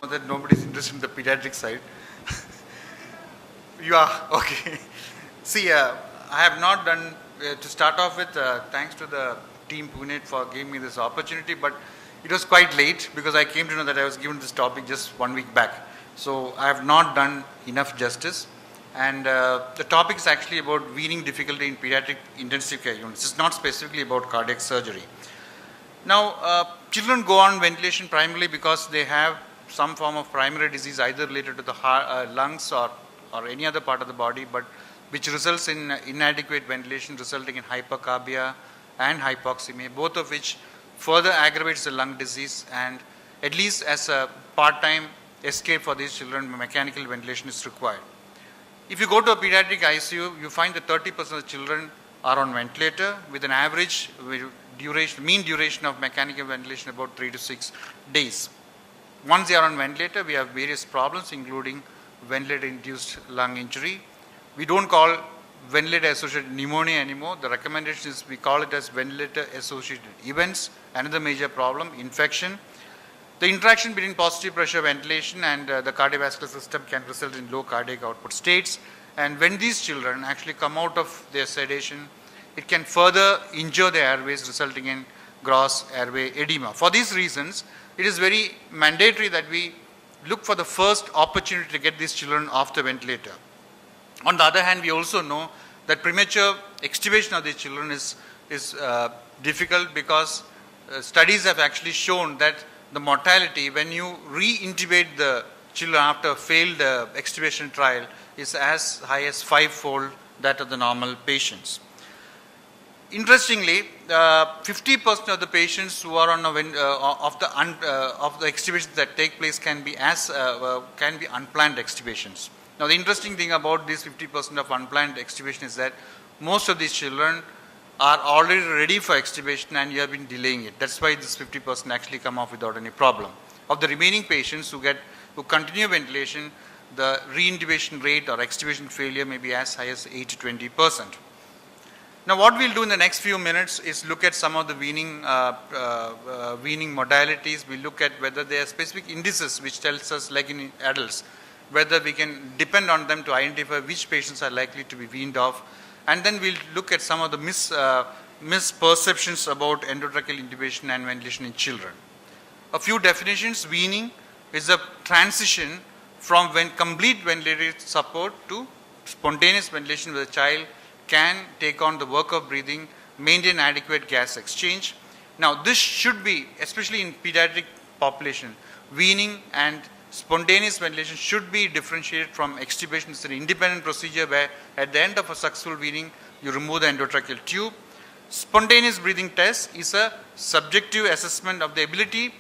that nobody's interested in the pediatric side. You are? Okay. See, I have not done, to start off with, thanks to the team Pune for giving me this opportunity, but it was quite late because I came to know that I was given this topic just 1 week back. So I have not done enough justice. And the topic is actually about weaning difficulty in pediatric intensive care units. It's not specifically about cardiac surgery. Now, children go on ventilation primarily because they have some form of primary disease either related to the heart, lungs or any other part of the body, but which results in inadequate ventilation resulting in hypercarbia and hypoxemia, both of which further aggravates the lung disease, and at least as a part-time escape for these children, mechanical ventilation is required. If you go to a pediatric ICU, you find that 30% of the children are on ventilator with an average mean duration of mechanical ventilation about 3 to 6 days. Once they are on ventilator, we have various problems including ventilator-induced lung injury. We don't call ventilator-associated pneumonia anymore. The recommendation is we call it as ventilator-associated events. Another major problem, infection. The interaction between positive pressure ventilation and the cardiovascular system can result in low cardiac output states. And when these children actually come out of their sedation, it can further injure the airways, resulting in gross airway edema. For these reasons, it is very mandatory that we look for the first opportunity to get these children off the ventilator. On the other hand, we also know that premature extubation of these children is difficult because studies have actually shown that the mortality when you re-intubate the children after a failed extubation trial is as high as 5-fold that of the normal patients. Interestingly, 50% of the patients who are on of the extubations that take place can be unplanned extubations. Now, the interesting thing about this 50% of unplanned extubation is that most of these children are already ready for extubation and you have been delaying it. That's why this 50% actually come off without any problem. Of the remaining patients who continue ventilation, the re-intubation rate or extubation failure may be as high as 8 to 20%. Now, what we'll do in the next few minutes is look at some of the weaning modalities. We look at whether there are specific indices which tells us, like in adults, whether we can depend on them to identify which patients are likely to be weaned off. And then we'll look at some of the misperceptions about endotracheal intubation and ventilation in children. A few definitions: weaning is a transition from complete ventilator support to spontaneous ventilation where the child can take on the work of breathing, maintain adequate gas exchange. Now, this should be, especially in pediatric population, weaning and spontaneous ventilation should be differentiated from extubation. It's an independent procedure where at the end of a successful weaning, you remove the endotracheal tube. Spontaneous breathing test is a subjective assessment of the ability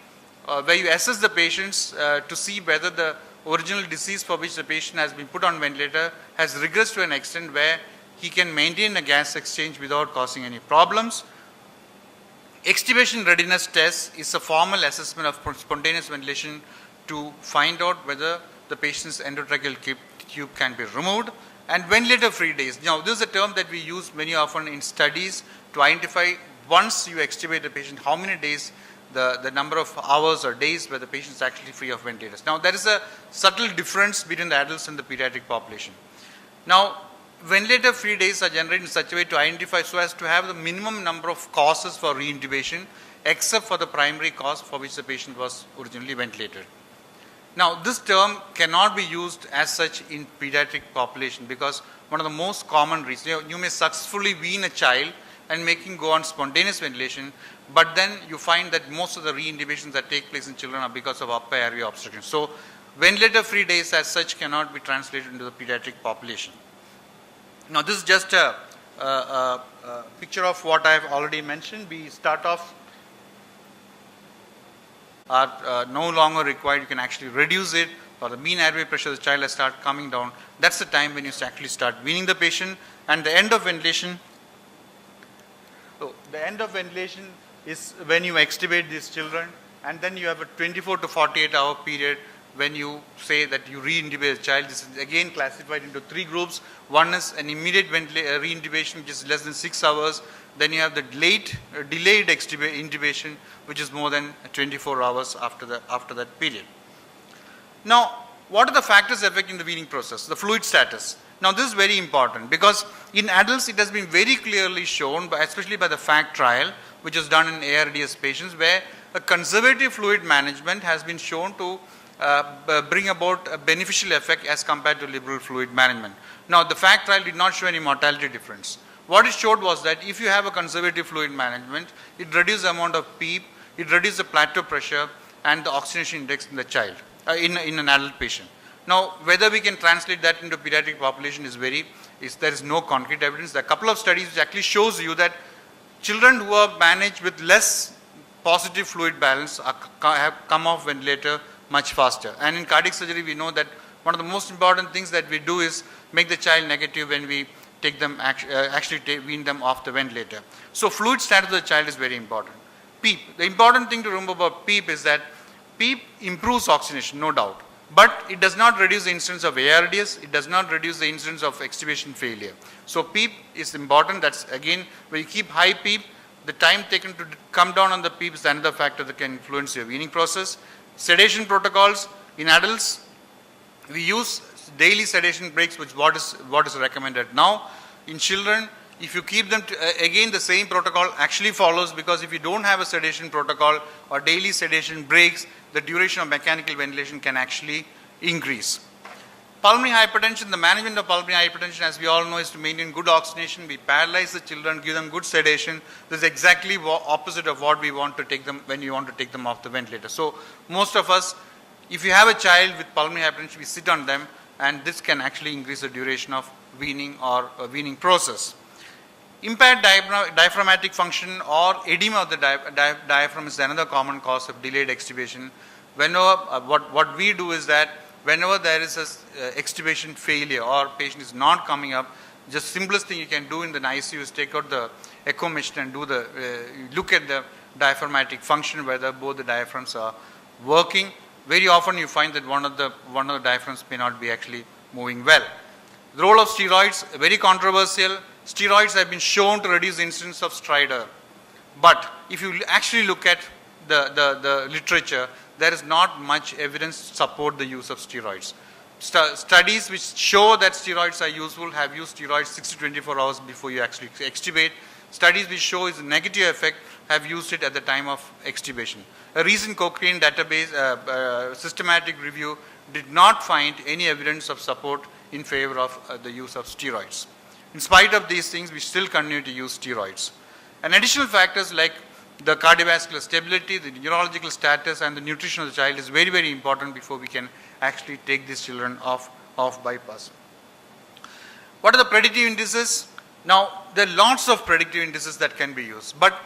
where you assess the patients to see whether the original disease for which the patient has been put on ventilator has regressed to an extent where he can maintain a gas exchange without causing any problems. Extubation readiness test is a formal assessment of spontaneous ventilation to find out whether the patient's endotracheal tube can be removed. And ventilator-free days. Now, this is a term that we use many often in studies to identify once you extubate a patient, how many days, the number of hours or days where the patient is actually free of ventilators. Now, there is a subtle difference between the adults and the pediatric population. Now, ventilator-free days are generated in such a way to identify so as to have the minimum number of causes for re-intubation except for the primary cause for which the patient was originally ventilated. Now, this term cannot be used as such in pediatric population because one of the most common reasons, you may successfully wean a child and make him go on spontaneous ventilation, but then you find that most of the re-intubations that take place in children are because of upper airway obstruction. So, ventilator-free days as such cannot be translated into the pediatric population. Now, this is just a picture of what I have already mentioned. We start off are no longer required. You can actually reduce it, or the mean airway pressure of the child has started coming down. That's the time when you actually start weaning the patient. And the end of ventilation, so the end of ventilation is when you extubate these children, and then you have a 24 to 48 hour period when you say that you re-intubate the child. This is again classified into 3 groups. One is an immediate re-intubation, which is less than 6 hours. Then you have the delayed intubation, which is more than 24 hours after that period. Now, what are the factors affecting the weaning process? The fluid status. Now, this is very important because in adults it has been very clearly shown, especially by the FACT trial, which was done in ARDS patients, where a conservative fluid management has been shown to bring about a beneficial effect as compared to liberal fluid management. Now, the FACT trial did not show any mortality difference. What it showed was that if you have a conservative fluid management, it reduces the amount of PEEP, it reduces the plateau pressure and the oxygenation index in the child, in an adult patient. Now, whether we can translate that into pediatric population there is no concrete evidence. There are a couple of studies which actually shows you that children who are managed with less positive fluid balance have come off ventilator much faster. And in cardiac surgery, we know that one of the most important things that we do is make the child negative when we take them, wean them off the ventilator. So fluid status of the child is very important. PEEP. The important thing to remember about PEEP is that PEEP improves oxygenation, no doubt. But it does not reduce the incidence of ARDS, it does not reduce the incidence of extubation failure. So PEEP is important. That's again, when you keep high PEEP, the time taken to come down on the PEEP is another factor that can influence your weaning process. Sedation protocols in adults, we use daily sedation breaks, which what is recommended now. In children, if you keep them again, the same protocol actually follows, because if you don't have a sedation protocol or daily sedation breaks, the duration of mechanical ventilation can actually increase. Pulmonary hypertension, the management of pulmonary hypertension, as we all know, is to maintain good oxygenation. We paralyze the children, give them good sedation. This is exactly opposite of what we want to take them when you want to take them off the ventilator. So most of us, if you have a child with pulmonary hypertension, we sit on them, and this can actually increase the duration of weaning or weaning process. Impaired diaphragmatic function or edema of the diaphragm is another common cause of delayed extubation. Whenever, what we do is that whenever there is a extubation failure or patient is not coming up, just simplest thing you can do in the ICU is take out the echo machine and do look at the diaphragmatic function, whether both the diaphragms are working. Very often you find that one of the diaphragms may not be actually moving well. The role of steroids, very controversial. Steroids have been shown to reduce the incidence of stridor. But if you actually look at the literature, there is not much evidence to support the use of steroids. Studies which show that steroids are useful have used steroids 6 to 24 hours before you actually extubate. Studies which show its negative effect have used it at the time of extubation. A recent Cochrane database systematic review did not find any evidence of support in favor of the use of steroids. In spite of these things, we still continue to use steroids. And additional factors like the cardiovascular stability, the neurological status, and the nutrition of the child is very, very important before we can actually take these children off bypass. What are the predictive indices? Now, there are lots of predictive indices that can be used, but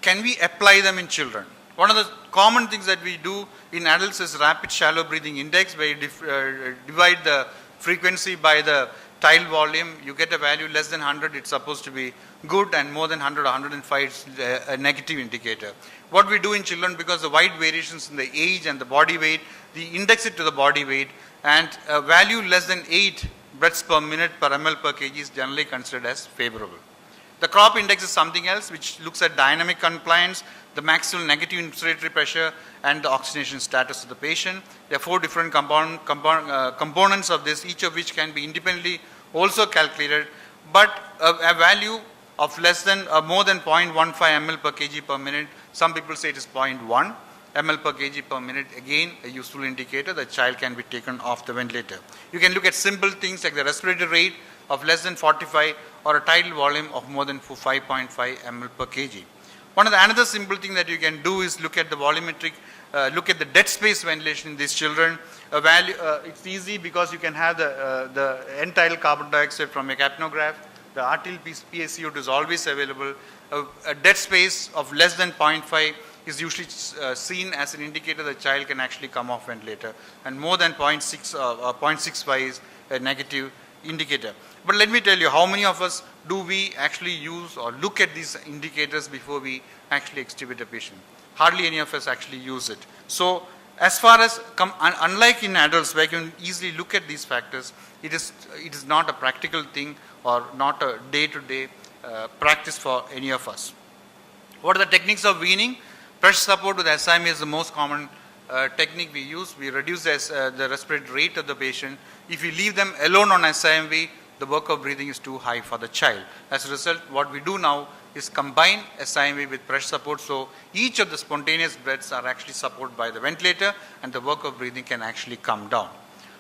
can we apply them in children? One of the common things that we do in adults is rapid shallow breathing index, where you divide the frequency by the tile volume. You get a value less than 100, it's supposed to be good, and more than 100 or 105 is a negative indicator. What we do in children, because the wide variations in the age and the body weight, we index it to the body weight, and a value less than 8 breaths per minute per ml per kg is generally considered as favorable. The CROP index is something else which looks at dynamic compliance, the maximal negative inspiratory pressure, and the oxygenation status of the patient. There are 4 different components of this, each of which can be independently also calculated, but a value of less than more than 0.15 ml per kg per minute, some people say it is 0.1 ml per kg per minute, again a useful indicator that child can be taken off the ventilator. You can look at simple things like the respiratory rate of less than 45 or a tidal volume of more than 5.5 ml per kg. Another simple thing that you can do is look at the volumetric, look at the dead space ventilation in these children. It's easy because you can have the end-tidal carbon dioxide from a capnograph. The arterial PaCO2 is always available. A dead space of less than 0.5 is usually seen as an indicator the child can actually come off ventilator, and more than 0.6 or 0.65 is a negative indicator. But let me tell you, how many of us do we actually use or look at these indicators before we actually extubate a patient? Hardly any of us actually use it. So as far as, unlike in adults where you can easily look at these factors, it is not a practical thing or not a day-to-day practice for any of us. What are the techniques of weaning? Pressure support with SIMA is the most common technique we use. We reduce the respiratory rate of the patient. If we leave them alone on SIMV, the work of breathing is too high for the child. As a result, what we do now is combine SIMV with pressure support, so each of the spontaneous breaths are actually supported by the ventilator and the work of breathing can actually come down.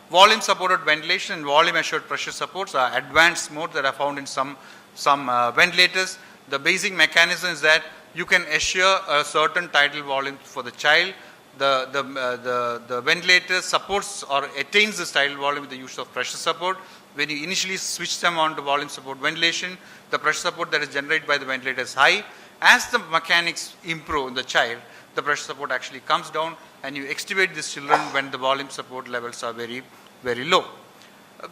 Volume supported ventilation and volume assured pressure supports are advanced modes that are found in some ventilators. The basic mechanism is that you can assure a certain tidal volume for the child. The ventilator supports or attains this tidal volume with the use of pressure support. When you initially switch them on to volume support ventilation, the pressure support that is generated by the ventilator is high. As the mechanics improve in the child, the pressure support actually comes down and you extubate these children when the volume support levels are very, very low.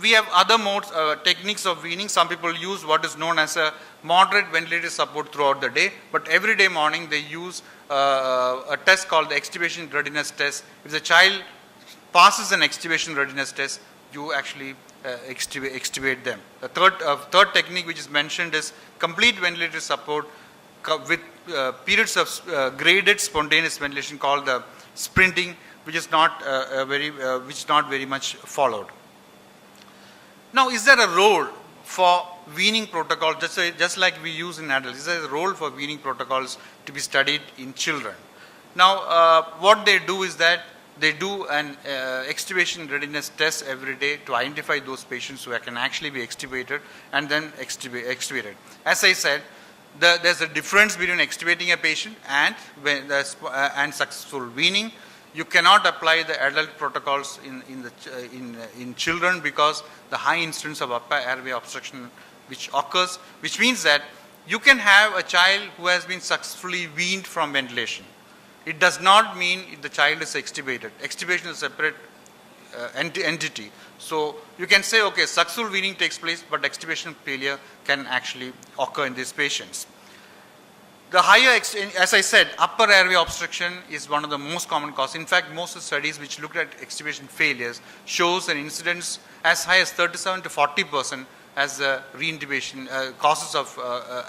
We have other modes, techniques of weaning. Some people use what is known as a moderate ventilator support throughout the day, but every day morning they use a test called the extubation readiness test. If the child passes an extubation readiness test, you actually extubate them. The third technique which is mentioned is complete ventilator support with periods of graded spontaneous ventilation called the sprinting, which is not very much followed. Now, is there a role for weaning protocol, just like we use in adults? Is there a role for weaning protocols to be studied in children? Now, what they do is that they do an extubation readiness test every day to identify those patients who can actually be extubated and then extubated. As I said, there's a difference between extubating a patient and successful weaning. You cannot apply the adult protocols in children because the high incidence of upper airway obstruction which occurs, which means that you can have a child who has been successfully weaned from ventilation. It does not mean the child is extubated. Extubation is a separate entity. So you can say, okay, successful weaning takes place, but extubation failure can actually occur in these patients. The higher, as I said, upper airway obstruction is one of the most common causes. In fact, most of the studies which looked at extubation failures shows an incidence as high as 37 to 40% as reintubation causes of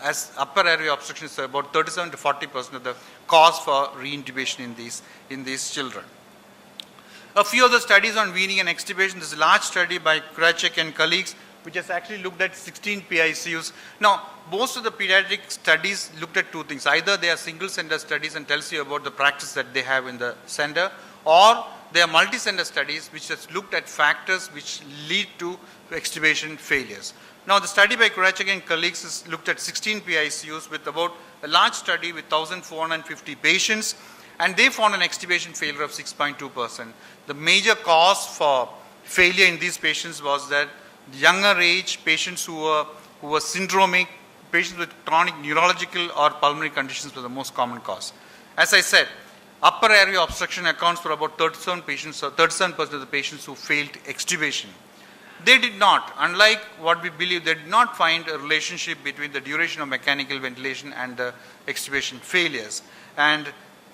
as upper airway obstruction is about 37 to 40% of the cause for reintubation in these children. A few of the studies on weaning and extubation. This is a large study by Kuracek and colleagues which has actually looked at 16 PICUs. Now, most of the pediatric studies looked at two things. Either they are single center studies and tells you about the practice that they have in the center, or they are multi-center studies which has looked at factors which lead to extubation failures. Now, the study by Kuracek and colleagues has looked at 16 PICUs with about a large study with 1,450 patients, and they found an extubation failure of 6.2%. The major cause for failure in these patients was that younger age patients who were syndromic, patients with chronic neurological or pulmonary conditions were the most common cause. As I said, upper airway obstruction accounts for about 37% of the patients who failed extubation. They did not, unlike what we believe, they did not find a relationship between the duration of mechanical ventilation and the extubation failures. And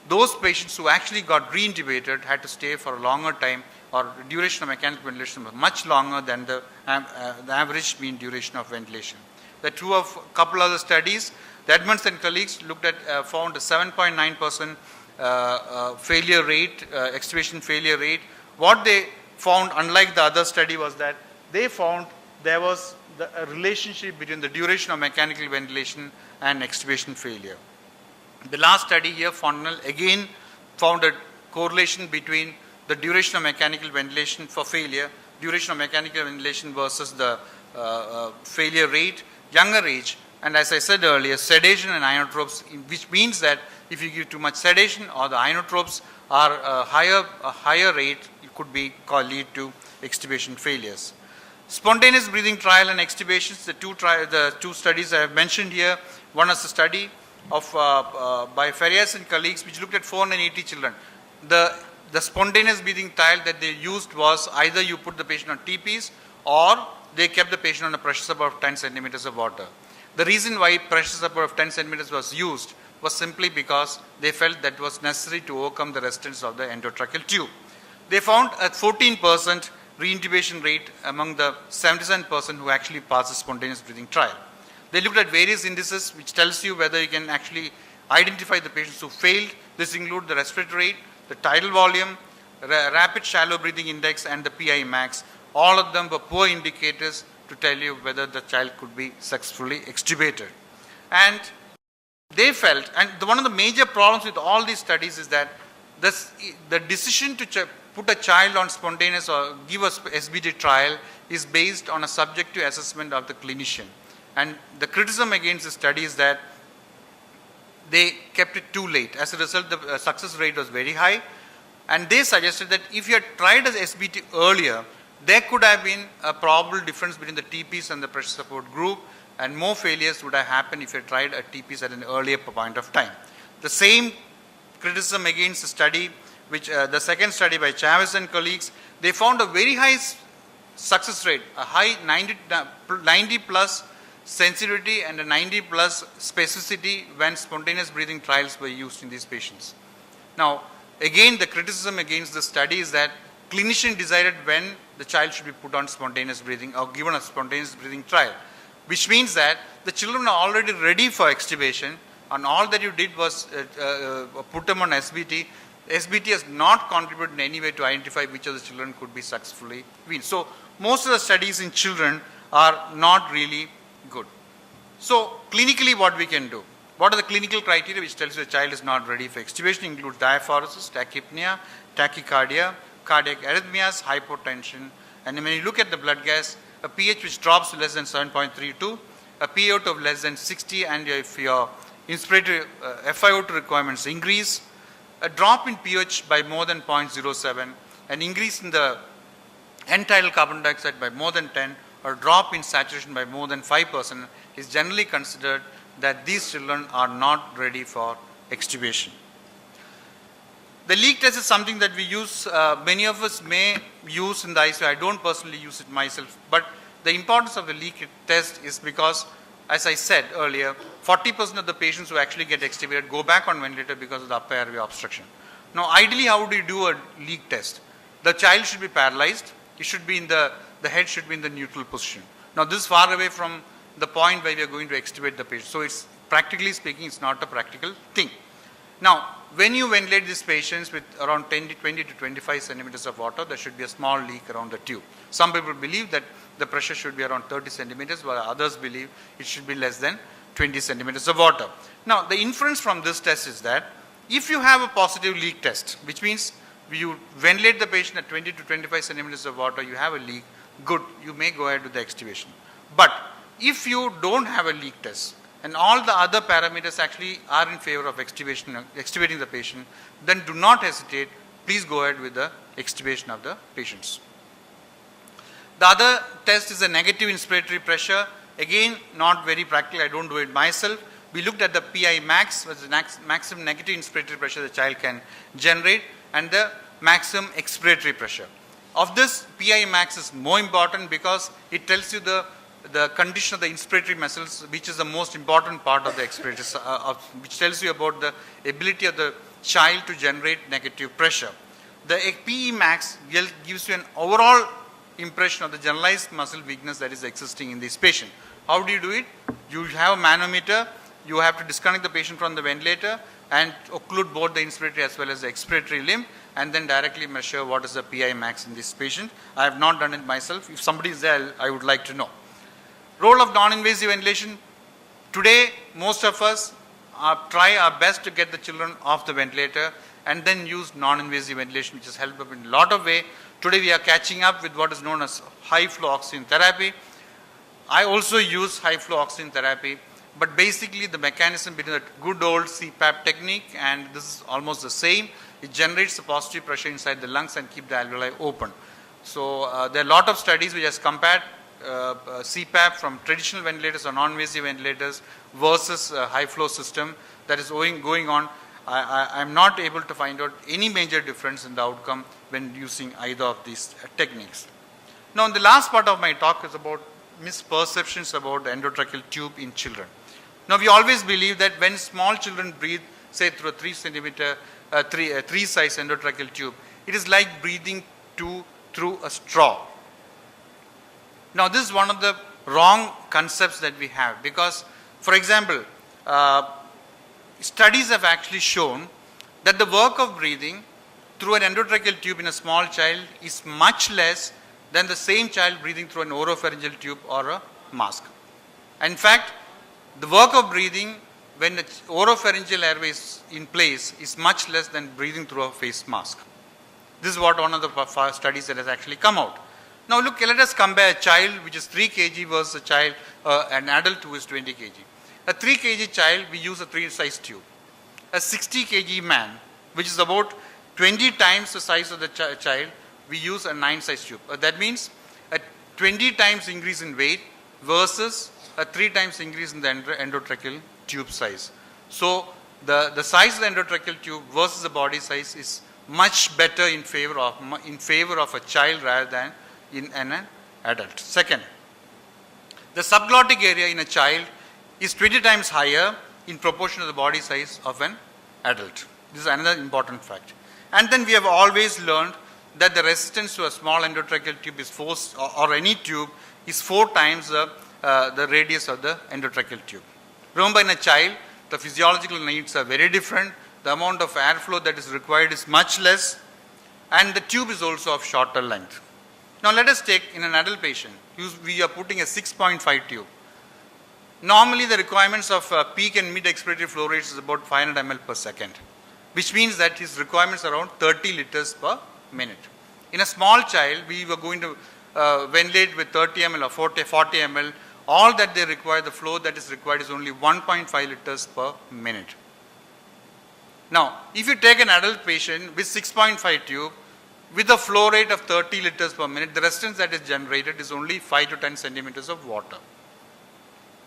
those patients who actually got reintubated had to stay for a longer time, or duration of mechanical ventilation was much longer than the average mean duration of ventilation. The two of a couple other studies, the Edmonds and colleagues looked at found a 7.9% failure rate, extubation failure rate. What they found, unlike the other study, was that they found there was a relationship between the duration of mechanical ventilation and extubation failure. The last study here, Fontenelle, again found a correlation between the duration of mechanical ventilation for failure, duration of mechanical ventilation versus the failure rate, younger age, and as I said earlier, sedation and inotropes, which means that if you give too much sedation or the inotropes are a higher rate, it could lead to extubation failures. Spontaneous breathing trial and extubations, the two studies I have mentioned here. One is a study of by Farias and colleagues which looked at 480 children. The spontaneous breathing trial that they used was either you put the patient on TPs or they kept the patient on a pressure support of 10 centimeters of water. The reason why pressure support of 10 centimeters was used was simply because they felt that was necessary to overcome the resistance of the endotracheal tube. They found a 14% reintubation rate among the 77% who actually passed the spontaneous breathing trial. They looked at various indices which tells you whether you can actually identify the patients who failed. This includes the respiratory rate, the tidal volume, rapid shallow breathing index, and the PI max, all of them were poor indicators to tell you whether the child could be successfully extubated. And they felt, and one of the major problems with all these studies is that the decision to put a child on spontaneous or give a SBT trial is based on a subjective assessment of the clinician. And the criticism against the study is that they kept it too late. As a result, the success rate was very high. And they suggested that if you had tried as SBT earlier, there could have been a probable difference between the TPs and the pressure support group, and more failures would have happened if you had tried a TPs at an earlier point of time. The same criticism against the study, which the second study by Chavez and colleagues, they found a very high success rate, a high 90 plus sensitivity and a 90 plus specificity when spontaneous breathing trials were used in these patients. Now, again, the criticism against the study is that clinician decided when the child should be put on spontaneous breathing or given a spontaneous breathing trial, which means that the children are already ready for extubation, and all that you did was put them on SBT. SBT has not contributed in any way to identify which of the children could be successfully weaned. So, most of the studies in children are not really good. So, clinically what we can do? What are the clinical criteria which tells you the child is not ready for extubation? Include diaphoresis, tachypnea, tachycardia, cardiac arrhythmias, hypotension, and when you look at the blood gas, a pH which drops to less than 7.32, a PaO2 of less than 60, and if your inspiratory FiO2 requirements increase, a drop in pH by more than 0.07, an increase in the end-tidal carbon dioxide by more than 10, or a drop in saturation by more than 5% is generally considered that these children are not ready for extubation. The leak test is something that we use, many of us may use in the ICU. I don't personally use it myself, but the importance of the leak test is because, as I said earlier, 40% of the patients who actually get extubated go back on ventilator because of the upper airway obstruction. Now, ideally, how do you do a leak test? The child should be paralyzed. It should be in the head should be in the neutral position. Now, this is far away from the point where we are going to extubate the patient. So, it's practically speaking, it's not a practical thing. Now, when you ventilate these patients with around 20 to 25 centimeters of water, there should be a small leak around the tube. Some people believe that the pressure should be around 30 centimeters, while others believe it should be less than 20 centimeters of water. Now, the inference from this test is that if you have a positive leak test, which means you ventilate the patient at 20 to 25 centimeters of water, you have a leak, good, you may go ahead with the extubation. But if you don't have a leak test, and all the other parameters actually are in favor of extubating the patient, then do not hesitate, please go ahead with the extubation of the patients. The other test is a negative inspiratory pressure. Again, not very practical, I don't do it myself. We looked at the PI max, which is the maximum negative inspiratory pressure the child can generate, and the maximum expiratory pressure. Of this, PI max is more important because it tells you the condition of the inspiratory muscles, which is the most important part of the expiratory, which tells you about the ability of the child to generate negative pressure. The PE max gives you an overall impression of the generalized muscle weakness that is existing in this patient. How do you do it? You have a manometer, you have to disconnect the patient from the ventilator and occlude both the inspiratory as well as the expiratory limb, and then directly measure what is the PI max in this patient. I have not done it myself. If somebody is there, I would like to know. Role of non-invasive ventilation. Today, most of us try our best to get the children off the ventilator and then use non-invasive ventilation, which has helped us in a lot of ways. Today, we are catching up with what is known as high-flow oxygen therapy. I also use high-flow oxygen therapy, but basically the mechanism between the good old CPAP technique and this is almost the same. It generates the positive pressure inside the lungs and keep the alveoli open. So, there are a lot of studies which has compared CPAP from traditional ventilators or non-invasive ventilators versus high flow system that is going on. I am not able to find out any major difference in the outcome when using either of these techniques. Now, the last part of my talk is about misperceptions about the endotracheal tube in children. Now, we always believe that when small children breathe, say through a 3 size endotracheal tube, it is like breathing through a straw. Now, this is one of the wrong concepts that we have because, for example, studies have actually shown that the work of breathing through an endotracheal tube in a small child is much less than the same child breathing through an oropharyngeal tube or a mask. In fact, the work of breathing when the oropharyngeal airway is in place is much less than breathing through a face mask. This is what one of the studies that has actually come out. Now look, let us compare a child which is 3 kg versus a child, an adult who is 20 kg. A 3 kg child, we use a 3 size tube. A 60 kg man, which is about 20 times the size of the child, we use a 9 size tube. That means a 20 times increase in weight versus a 3 times increase in the endotracheal tube size. So the size of the endotracheal tube versus the body size is much better in favor of a child rather than in an adult. Second, the subglottic area in a child is 20 times higher in proportion to the body size of an adult. This is another important fact. And then we have always learned that the resistance to a small endotracheal tube is or any tube is 4 times the radius of the endotracheal tube. Remember, in a child, the physiological needs are very different. The amount of airflow that is required is much less, and the tube is also of shorter length. Now let us take in an adult patient, we are putting a 6.5 tube. Normally the requirements of peak and mid expiratory flow rates is about 500 ml per second, which means that his requirements are around 30 liters per minute. In a small child, we were going to ventilate with 30 ml or 40 ml. All that they require, the flow that is required is only 1.5 liters per minute. Now, if you take an adult patient with 6.5 tube, with a flow rate of 30 liters per minute, the resistance that is generated is only 5 to 10 centimeters of water.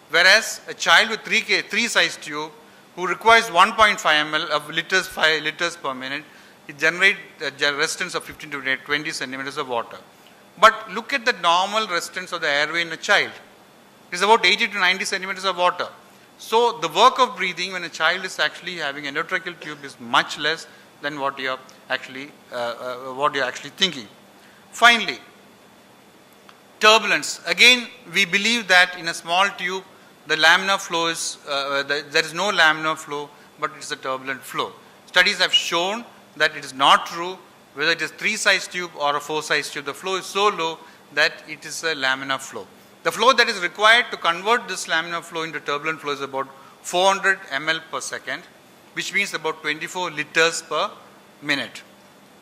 Whereas a child with 3 size tube who requires 1.5 ml of 5 liters per minute, it generates a resistance of 15 to 20 centimeters of water. But look at the normal resistance of the airway in a child. It is about 80 to 90 centimeters of water. So the work of breathing when a child is actually having endotracheal tube is much less than what you are actually thinking. Finally, turbulence. Again, we believe that in a small tube, the laminar flow is there is no laminar flow, but it is a turbulent flow. Studies have shown that it is not true. Whether it is 3 size tube or a 4 size tube, the flow is so low that it is a laminar flow. The flow that is required to convert this laminar flow into turbulent flow is about 400 ml per second, which means about 24 liters per minute.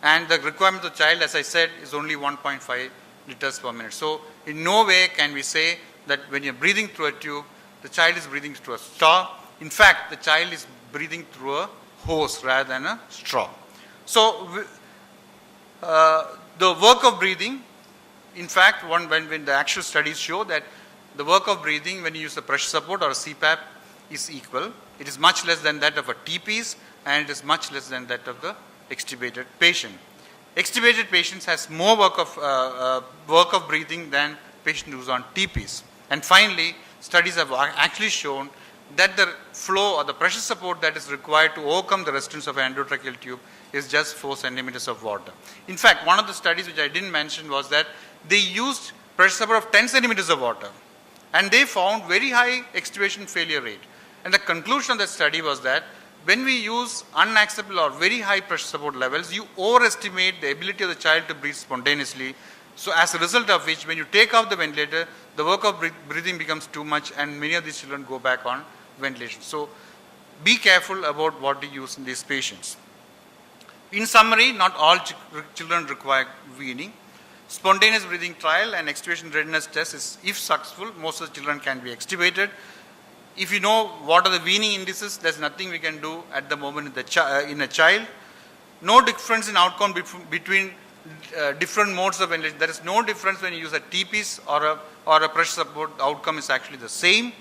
And the requirement of the child, as I said, is only 1.5 liters per minute. So in no way can we say that when you are breathing through a tube, the child is breathing through a straw. In fact, the child is breathing through a hose rather than a straw. So the work of breathing, in fact, when the actual studies show that the work of breathing when you use a pressure support or a CPAP is equal. It is much less than that of a T-piece, and it is much less than that of the extubated patient. Extubated patients has more work of breathing than patient who is on T-piece. And finally, studies have actually shown that the flow or the pressure support that is required to overcome the resistance of an endotracheal tube is just 4 centimeters of water. In fact, one of the studies which I didn't mention was that they used pressure support of 10 centimeters of water, and they found very high extubation failure rate. And the conclusion of that study was that when we use unacceptable or very high pressure support levels, you overestimate the ability of the child to breathe spontaneously. So as a result of which, when you take off the ventilator, the work of breathing becomes too much, and many of these children go back on ventilation. So be careful about what you use in these patients. In summary, not all children require weaning. Spontaneous breathing trial and extubation readiness test is, if successful, most of the children can be extubated. If you know what are the weaning indices, there's nothing we can do at the moment in a child. No difference in outcome between different modes of ventilation. There is no difference when you use a T-piece or a pressure support. The outcome is actually the same.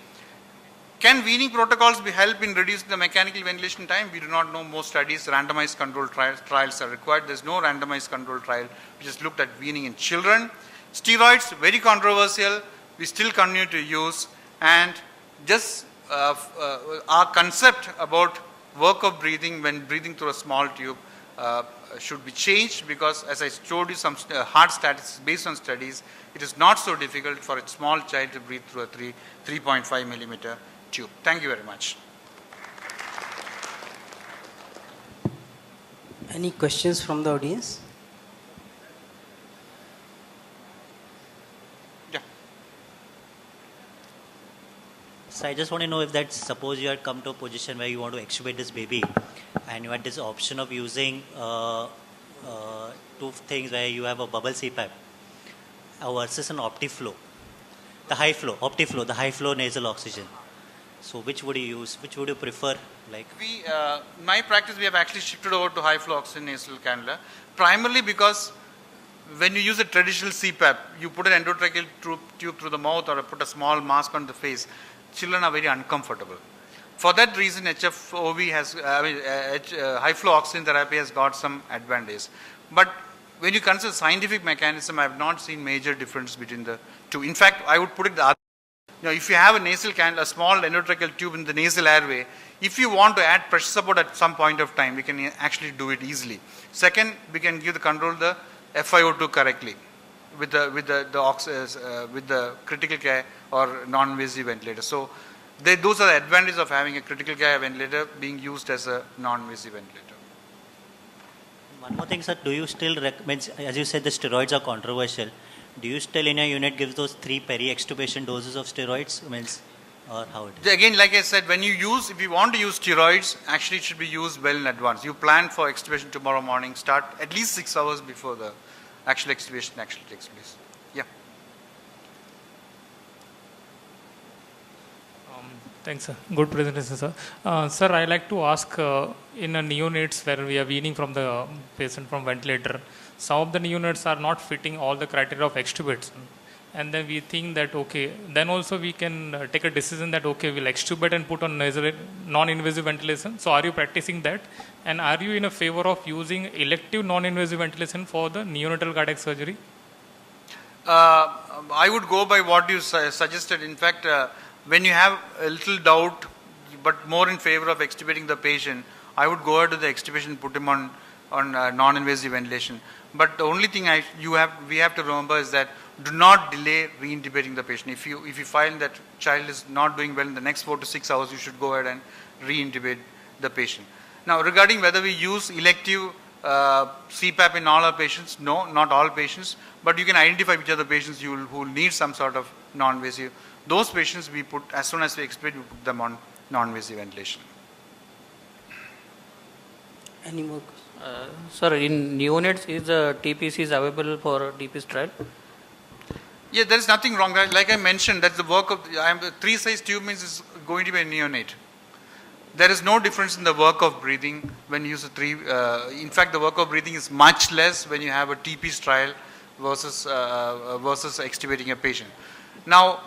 Can weaning protocols help in reducing the mechanical ventilation time? We do not know. Most studies, randomized control trials are required. There is no randomized control trial which has looked at weaning in children. Steroids, very controversial. We still continue to use, and just our concept about work of breathing when breathing through a small tube should be changed, because as I showed you some hard statistics based on studies, it is not so difficult for a small child to breathe through a 3.5 millimeter tube. Thank you very much. Any questions from the audience? Yeah. So I just want to know if that, suppose you had come to a position where you want to extubate this baby and you had this option of using two things where you have a bubble CPAP versus an OptiFlow. The high flow, OptiFlow, the high flow nasal oxygen. So which would you use? Which would you prefer? Like my practice, we have actually shifted over to high flow oxygen nasal cannula, primarily because when you use a traditional CPAP, you put an endotracheal tube through the mouth or put a small mask on the face. Children are very uncomfortable. For that reason, HFOV has, high flow oxygen therapy has got some advantage. But when you consider scientific mechanism, I have not seen major difference between the two. In fact, I would put it the other. If you have a nasal cannula, a small endotracheal tube in the nasal airway, if you want to add pressure support at some point of time, we can actually do it easily. Second, we can give the control the FiO2 correctly with the critical care or non-invasive ventilator. So those are the advantages of having a critical care ventilator being used as a non-invasive ventilator. one more thing, sir, do you still recommend, as you said, the steroids are controversial. Do you still in your unit give those 3 peri-extubation doses of steroids? Or how it is? Again, like I said, if you want to use steroids, actually it should be used well in advance. You plan for extubation tomorrow morning, start at least 6 hours before the actual extubation actually takes place. Yeah. Thanks, sir. Good presentation, sir. Sir, I like to ask, in a neonates where we are weaning from the patient from ventilator, some of the neonates are not fitting all the criteria of extubation. And then we think that, okay, then also we can take a decision that, okay, we'll extubate and put on nasal, non-invasive ventilation. So are you practicing that? And are you in a favor of using elective non-invasive ventilation for the neonatal cardiac surgery? I would go by what you suggested. In fact, when you have a little doubt, but more in favor of extubating the patient, I would go ahead to the extubation and put him on non-invasive ventilation. But the only thing we have to remember is that do not delay re-intubating the patient. If you find that child is not doing well in the next 4 to 6 hours, you should go ahead and re-intubate the patient. Now, regarding whether we use elective CPAP in all our patients, no, not all patients, but you can identify which are the patients who need some sort of non-invasive. Those patients we put, as soon as we expect, we put them on non-invasive ventilation. Any more questions? Sir, in neonates, is TPC available for TPC trial? Yeah, there is nothing wrong. Like I mentioned, that's the work of, 3 size tube means is going to be a neonate. There is no difference in the work of breathing when you use a 3. In fact, the work of breathing is much less when you have a TP's trial versus extubating a patient. Now,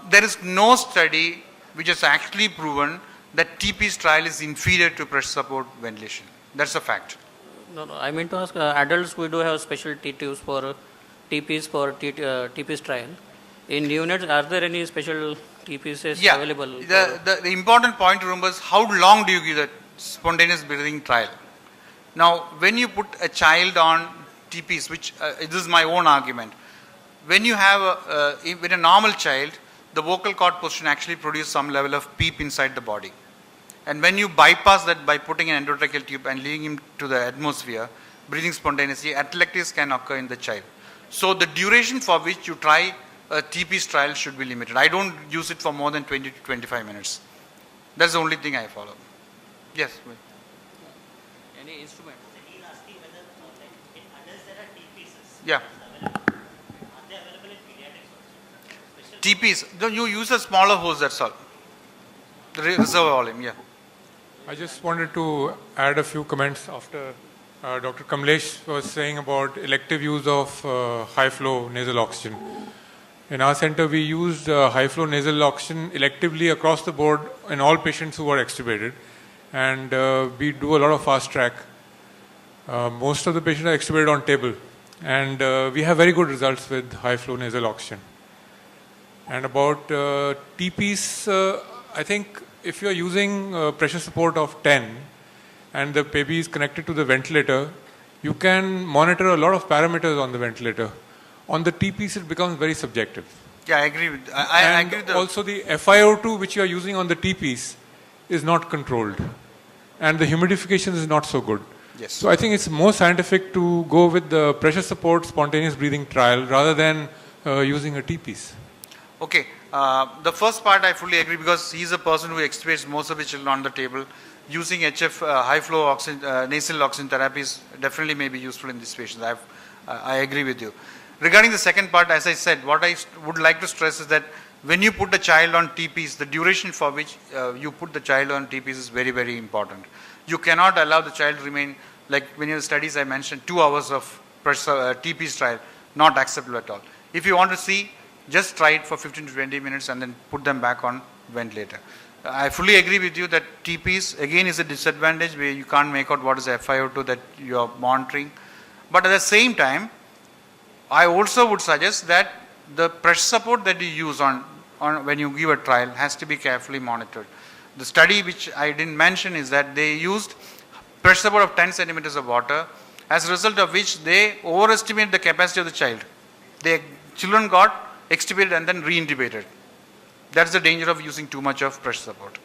there is no study which has actually proven that TP's trial is inferior to pressure support ventilation. That's a fact. No, I mean to ask, adults we do have special T-tubes for TPs for TP's trial. In neonates, are there any special TPs available? The important point to remember is how long do you give the spontaneous breathing trial? Now, when you put a child on TPs, which this is my own argument, when you have with a normal child, the vocal cord position actually produces some level of PEEP inside the body. And when you bypass that by putting an endotracheal tube and leaving him to the atmosphere, breathing spontaneously, atelectasis can occur in the child. So the duration for which you try a TP's trial should be limited. I don't use it for more than 20 to 25 minutes. That's the only thing I follow. Yes. Any instrument? He's asking whether in adults there are TPs. Yeah. Are they available in pediatrics also? TPs, you use a smaller hose, that's all. The reservoir volume, yeah. I just wanted to add a few comments after Dr. Kamlesh was saying about elective use of high flow nasal oxygen. In our center, we used high flow nasal oxygen electively across the board in all patients who were extubated, and we do a lot of fast track. Most of the patients are extubated on table, and we have very good results with high flow nasal oxygen. And about TPs, I think if you are using pressure support of 10 and the baby is connected to the ventilator, you can monitor a lot of parameters on the ventilator. On the TPs, it becomes very subjective. Yeah, I agree with I agree with also the FiO2 which you are using on the TPs is not controlled, and the humidification is not so good. Yes. So I think it's more scientific to go with the pressure support spontaneous breathing trial rather than using a T-piece. Okay, the first part I fully agree because he's a person who extubates most of his children on the table. Using HF high flow oxygen, nasal oxygen therapies definitely may be useful in these patients. I agree with you. Regarding the second part, as I said, what I would like to stress is that when you put a child on TPs, the duration for which you put the child on TPs is very, very important. You cannot allow the child to remain, like many of the studies I mentioned, 2 hours of TPs trial, not acceptable at all. If you want to see, just try it for 15 to 20 minutes and then put them back on ventilator. I fully agree with you that TPs again is a disadvantage where you can't make out what is the FiO2 that you are monitoring. But at the same time, I also would suggest that the pressure support that you use on when you give a trial has to be carefully monitored. The study which I didn't mention is that they used pressure support of 10 centimeters of water, as a result of which they overestimated the capacity of the child. The children got extubated and then reintubated. That's the danger of using too much of pressure support.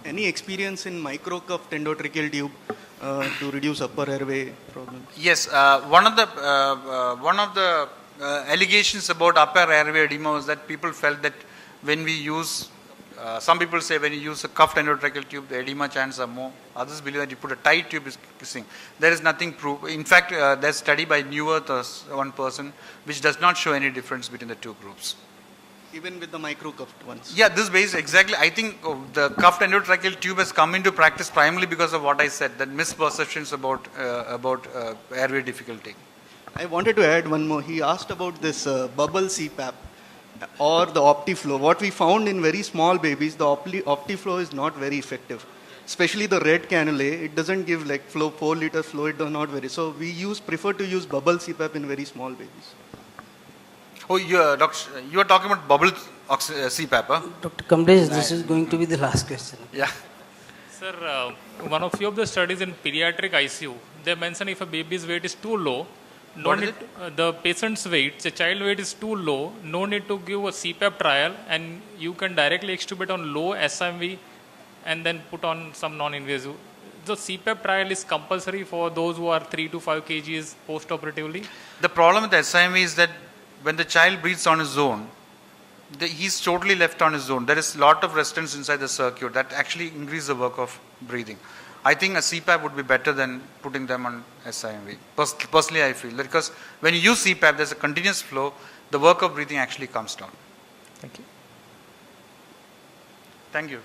Any experience in microcuffed endotracheal tube to reduce upper airway problems? Yes, one of the allegations about upper airway edema was that people felt that when we use, some people say when you use a cuffed endotracheal tube, the edema chances are more. Others believe that you put a tight tube is kissing. There is nothing proved. In fact, there's a study by Newer, one person, which does not show any difference between the two groups. Even with the microcuffed ones? Yeah, this base exactly. I think the cuffed endotracheal tube has come into practice primarily because of what I said, that misperceptions about airway difficulty. I wanted to add one more. He asked about this bubble CPAP or the OptiFlow. What we found in very small babies, the OptiFlow is not very effective. Especially the red cannulae, it doesn't give like flow, 4 liter flow, it does not vary. So we prefer to use bubble CPAP in very small babies. Oh, you are talking about bubble CPAP, huh? Dr. Kamlesh, this is going to be the last question. Yeah. Sir, one of few of the studies in pediatric ICU, they mention if a baby's weight is too low, the patient's weight, the child weight is too low, no need to give a CPAP trial, and you can directly extubate on low SMV and then put on some non-invasive. The CPAP trial is compulsory for those who are 3 to 5 kgs post-operatively? The problem with the SIMV is that when the child breathes on his own, he's totally left on his own. There is a lot of resistance inside the circuit that actually increases the work of breathing. I think a CPAP would be better than putting them on SIMV. Personally, I feel that because when you use CPAP, there's a continuous flow, the work of breathing actually comes down. Thank you. Thank you.